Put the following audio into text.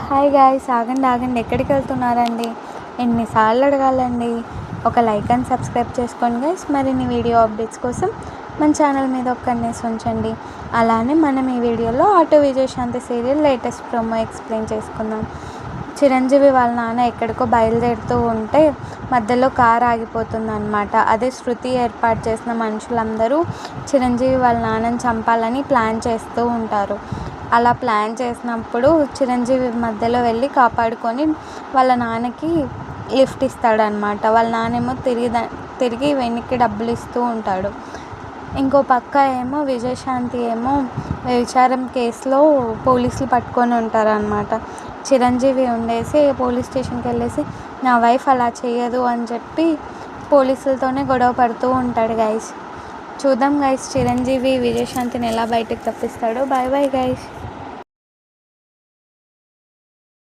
Hi guys, ఆగండి ఆగండి, ఎక్కడికి వెళ్తున్నారండి? ఎన్నిసార్లు అడగాలండి? ఒక లైక్ అండ్ సబ్స్క్రైబ్ చేసుకోండి గైస్. మరిన్ని వీడియో అప్డేట్స్ కోసం మన ఛానల్ మీద ఒక కన్నేసి ఉంచండి. అలానే మనం ఈ వీడియోలో auto Vijayashanti serial latest promo explain చేసుకుందాం. చిరంజీవి వాళ్ళ నాన్న ఎక్కడికో బయలుదేరుతూ ఉంటే మధ్యలో కారు ఆగిపోతుంది అనమాట. అదే శృతి ఏర్పాటు చేసిన మనుషులందరూ చిరంజీవి వాళ్ళ నాన్నని చంపాలని ప్లాన్ చేస్తూ ఉంటారు. అలా ప్లాన్ చేసినప్పుడు చిరంజీవి మధ్యలో వెళ్ళి కాపాడుకొని వాళ్ళ నాన్నకి లిఫ్ట్ ఇస్తాడనమాట. వాళ్ళ నాన్నేమో తిరిగి వెనక్కి డబ్బులు ఇస్తూ ఉంటాడు. ఇంకో పక్క ఏమో విజయశాంతి ఏమో వ్యభిచారం కేసులో పోలీసులు పట్టుకొని ఉంటారనమాట. చిరంజీవి ఉండేసి పోలీస్ స్టేషన్కి వెళ్ళేసి నా వైఫ్ అలా చేయదు అని చెప్పి పోలీసులతోనే గొడవ పడుతూ ఉంటాడు గైస్. చూద్దాం గైస్, చిరంజీవి విజయశాంతిని ఎలా బయటకు తప్పిస్తాడో. Bye bye guys.